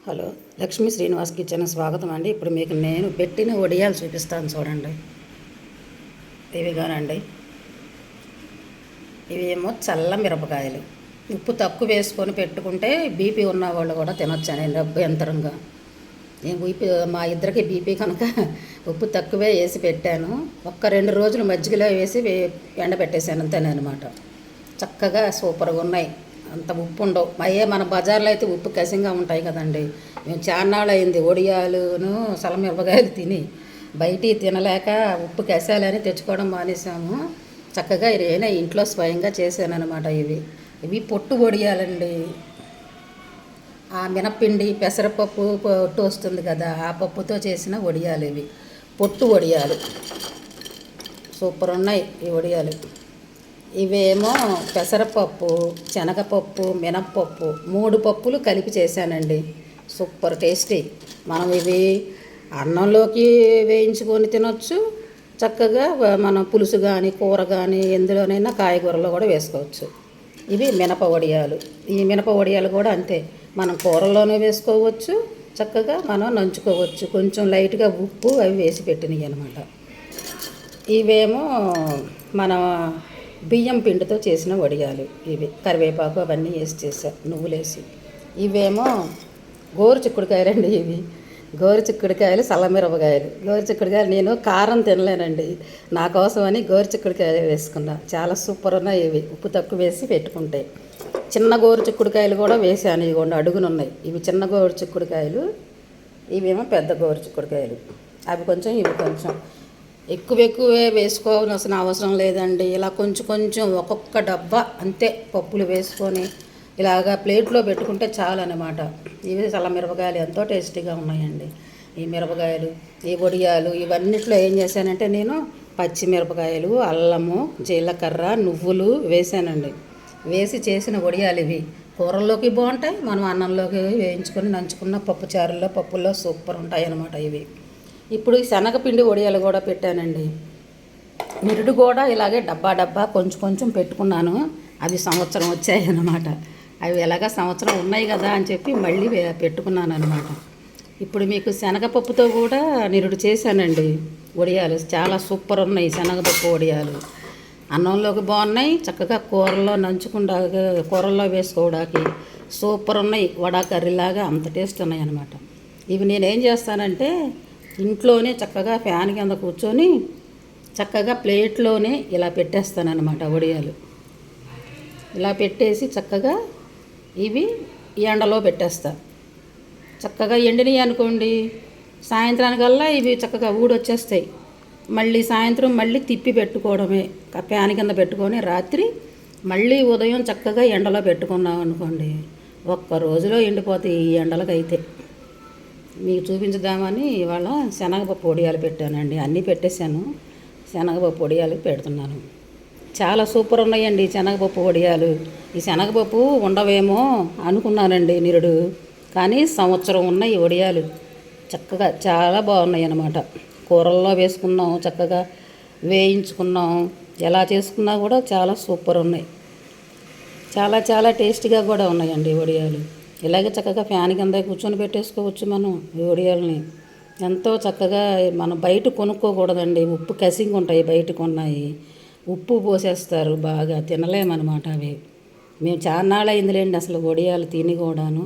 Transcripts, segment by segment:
Hello, Lakshmi Srinivas kitchen స్వాగతం అండి. ఇప్పుడు మీకు నేను పెట్టిన వడియాలు చూపిస్తాను చూడండి. ఇవి కానండి, ఇవి ఏమో చల్ల మిరపకాయలు. ఉప్పు తక్కువ వేసుకొని పెట్టుకుంటే బీపీ ఉన్న వాళ్ళు కూడా తినొచ్చండి అభ్యంతరంగా. నేను మా ఇద్దరికి బీపీ కనుక ఉప్పు తక్కువే వేసి పెట్టాను. 1-2 రోజులు మజ్జిగలో వేసి ఎండబెట్టేసాను అంతేనమాట. చక్కగా సూపర్గా ఉన్నాయి. అంత ఉప్పు ఉండవు. మన బజార్లో అయితే ఉప్పు కసింగా ఉంటాయి కదండి. మేము చాన్నాళ్ళు అయింది వడియాలును సలమిరపకాయలు తిని, బయట తినలేక ఉప్పు కసాలని తెచ్చుకోవడం మానేసాము. చక్కగా నేనే ఇంట్లో స్వయంగా చేశాను అనమాట. ఇవి పొట్టు వడియాలండి. ఆ మినప్పిండి పెసరపప్పు పొట్టు వస్తుంది కదా, ఆ పప్పుతో చేసిన వడియాలు ఇవి. పొట్టు వడియాలు సూపర్ ఉన్నాయి ఈ వడియాలు. ఇవేమో పెసరపప్పు, శనగపప్పు, మినప్పప్పు 3 పప్పులు కలిపి చేశానండి. Super tasty. మనం ఇవి అన్నంలోకి వేయించుకొని తినొచ్చు. చక్కగా మనం పులుసు కానీ కూర కానీ ఎందులోనైనా కాయగూరలో కూడా వేసుకోవచ్చు. ఇవి మినప వడియాలు. ఈ మినప వడియాలు కూడా అంతే, మనం కూరల్లోనూ వేసుకోవచ్చు. చక్కగా మనం నంచుకోవచ్చు. కొంచెం లైట్గా ఉప్పు అవి వేసి పెట్టినవి అనమాట. ఇవేమో మన బియ్యం పిండితో చేసిన వడియాలు. ఇవి కరివేపాకు అవన్నీ వేసి చేసా, నువ్వులేసి. ఇవేమో గోరు చిక్కుడుకాయలండి. ఇవి గోరు చిక్కుడుకాయలు, సల్లమిరపకాయలు. గోరు చిక్కుడుకాయలు నేను కారం తినలేనండి, నా కోసమని గోరు చిక్కుడుకాయలు వేసుకున్నా. చాలా సూపర్ ఉన్నాయి ఇవి, ఉప్పు తక్కువ వేసి పెట్టుకుంటే. చిన్న గోరు చిక్కుడుకాయలు కూడా వేసాను, ఇవి అడుగునున్నాయి. ఇవి చిన్న గోరు చిక్కుడుకాయలు, ఇవేమో పెద్ద గోరు చిక్కుడుకాయలు. అవి కొంచెం ఇవి కొంచెం. ఎక్కువే వేసుకోవాల్సిన అవసరం లేదండి. ఇలా కొంచెం కొంచెం ఒక్కొక్క డబ్బా అంతే పప్పులు వేసుకొని ఇలాగా ప్లేట్లో పెట్టుకుంటే చాలు అనమాట. ఇవి చల్లమిరపకాయలు ఎంతో టేస్టీగా ఉన్నాయండి. ఈ మిరపకాయలు, ఈ వడియాలు ఇవన్నిట్లో ఏం చేశానంటే నేను పచ్చిమిరపకాయలు, అల్లము, జీలకర్ర, నువ్వులు వేసానండి. వేసి చేసిన వడియాలు ఇవి. కూరల్లోకి బాగుంటాయి, మనం అన్నంలోకి వేయించుకొని నంచుకున్న పప్పుచారుల్లో పప్పుల్లో సూపర్ ఉంటాయి అన్నమాట ఇవి. ఇప్పుడు ఈ శనగపిండి వడియాలు కూడా పెట్టానండి. నిరుడు కూడా ఇలాగే డబ్బా కొంచెం కొంచెం పెట్టుకున్నాను. అవి సంవత్సరం వచ్చాయి అన్నమాట. అవి ఎలాగ సంవత్సరం ఉన్నాయి కదా అని చెప్పి మళ్ళీ పెట్టుకున్నాను అనమాట. ఇప్పుడు మీకు శనగపప్పుతో కూడా నిరుడు చేశానండి వడియాలు. చాలా సూపర్ ఉన్నాయి శనగపప్పు వడియాలు. అన్నంలోకి బాగున్నాయి, చక్కగా కూరల్లో నంచుకుండా కూరల్లో వేసుకోవడానికి సూపర్ ఉన్నాయి. వడా కర్రీలాగా అంత టేస్ట్ ఉన్నాయి అన్నమాట. ఇవి నేనేం చేస్తానంటే ఇంట్లోనే చక్కగా ఫ్యాన్ కింద కూర్చొని చక్కగా ప్లేట్లోనే ఇలా పెట్టేస్తానన్నమాట వడియాలు. ఇలా పెట్టేసి చక్కగా ఇవి ఎండలో పెట్టేస్తా. చక్కగా ఎండినవి అనుకోండి, సాయంత్రానికల్లా ఇవి చక్కగా ఊడొచ్చేస్తాయి. మళ్ళీ సాయంత్రం మళ్ళీ తిప్పి పెట్టుకోవడమే. ఫ్యాన్ కింద పెట్టుకొని రాత్రి మళ్ళీ ఉదయం చక్కగా ఎండలో పెట్టుకున్నాం అనుకోండి, ఒక్క రోజులో ఎండిపోతాయి ఈ ఎండలకైతే. మీకు చూపించుదామని ఇవాళ శనగపప్పు వడియాలు పెట్టానండి. అన్నీ పెట్టేశాను, శనగపప్పు వడియాలు పెడుతున్నాను. చాలా సూపర్ ఉన్నాయండి శనగపప్పు వడియాలు. ఈ శనగపప్పు ఉండవేమో అనుకున్నానండి నిరుడు, కానీ సంవత్సరం ఉన్నాయి వడియాలు. చక్కగా చాలా బాగున్నాయి అన్నమాట. కూరల్లో వేసుకున్నాం, చక్కగా వేయించుకున్నాం, ఎలా చేసుకున్నా కూడా చాలా సూపర్ ఉన్నాయి. చాలా చాలా టేస్టీగా కూడా ఉన్నాయండి వడియాలు. ఇలాగే చక్కగా ఫ్యాన్ కింద కూర్చొని పెట్టేసుకోవచ్చు మనం ఈ వడియాలని. ఎంతో చక్కగా మనం బయట కొనుక్కోకూడదండి, ఉప్పు కసింగ్ ఉంటాయి బయట కొన్నాయి. ఉప్పు పోసేస్తారు, బాగా తినలేమన్నమాట అవి. మేము చాన్నాళ్ళు అయిందిలేండి అసలు వడియాలు తిని కూడాను.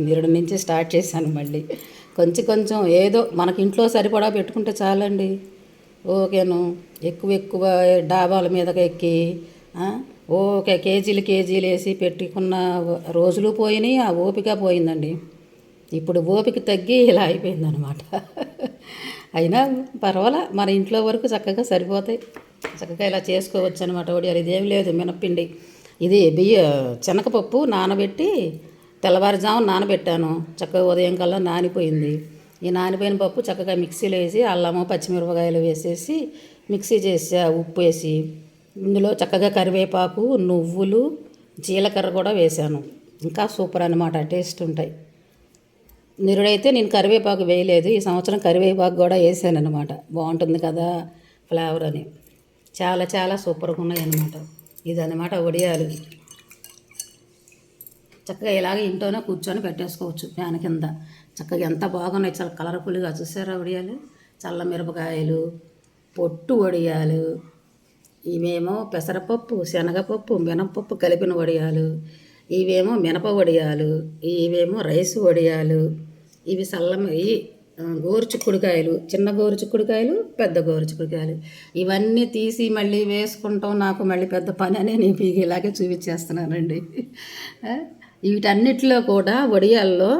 నిరుడు నుంచి స్టార్ట్ చేశాను మళ్ళీ. కొంచెం ఏదో మనకి ఇంట్లో సరిపడా పెట్టుకుంటే చాలండి. ఓకేను, ఎక్కువ డాబాల మీదకి ఎక్కి ఓకే కేజీలు వేసి పెట్టుకున్న రోజులు పోయినాయి, ఆ ఓపిక పోయిందండి. ఇప్పుడు ఓపిక తగ్గి ఇలా అయిపోయిందనమాట. అయినా పర్వాలా, మన ఇంట్లో వరకు చక్కగా సరిపోతాయి. చక్కగా ఇలా చేసుకోవచ్చు అనమాట వడియాలు. ఇదేం లేదు, మినప్పిండి ఇది శనగపప్పు నానబెట్టి తెల్లవారుజామున నానబెట్టాను. చక్కగా ఉదయం కల్లా నానిపోయింది. ఈ నానిపోయిన పప్పు చక్కగా మిక్సీలో వేసి అల్లము పచ్చిమిరపకాయలు వేసేసి మిక్సీ చేసా, ఉప్పు వేసి. ఇందులో చక్కగా కరివేపాకు, నువ్వులు, జీలకర్ర కూడా వేసాను. ఇంకా సూపర్ అనమాట, టేస్ట్ ఉంటాయి. నిరుడైతే నేను కరివేపాకు వేయలేదు, ఈ సంవత్సరం కరివేపాకు కూడా వేసాను అనమాట. బాగుంటుంది కదా ఫ్లేవర్ అని. చాలా చాలా సూపర్గా ఉన్నాయి అన్నమాట. ఇదన్నమాట వడియాలు. చక్కగా ఇలాగ ఇంట్లోనే కూర్చొని పెట్టేసుకోవచ్చు ఫ్యాన్ కింద. చక్కగా ఎంత బాగున్నాయి, చాలా కలర్ఫుల్గా. చూసారా వడియాలు? చల్ల మిరపకాయలు, పొట్టు వడియాలు, ఇవేమో పెసరపప్పు, శనగపప్పు, మినపప్పు కలిపిన వడియాలు, ఇవేమో మినప వడియాలు, ఇవేమో రైసు వడియాలు, ఇవి గోరుచిక్కుడుకాయలు, చిన్న గోరుచిక్కుడుకాయలు, పెద్ద గోరుచిక్కుడుకాయలు. ఇవన్నీ తీసి మళ్ళీ వేసుకుంటాం నాకు మళ్ళీ పెద్ద పని అని నేను మీకు ఇలాగే చూపించేస్తున్నానండి. వీటన్నిటిలో కూడా వడియాల్లో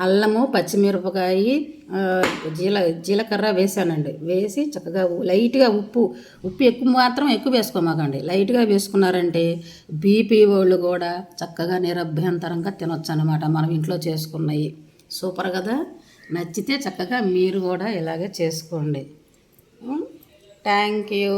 అల్లము, పచ్చిమిరపకాయ, జీలకర్ర వేసానండి. వేసి చక్కగా లైట్గా ఉప్పు ఎక్కువ మాత్రం ఎక్కువ వేసుకోమాకండి. లైట్గా వేసుకున్నారంటే బీపీ వాళ్ళు కూడా చక్కగా నిరభ్యంతరంగా తినొచ్చు అన్నమాట, మనం ఇంట్లో చేసుకున్నవి. సూపర్ కదా. నచ్చితే చక్కగా మీరు కూడా ఇలాగే చేసుకోండి. Thank you.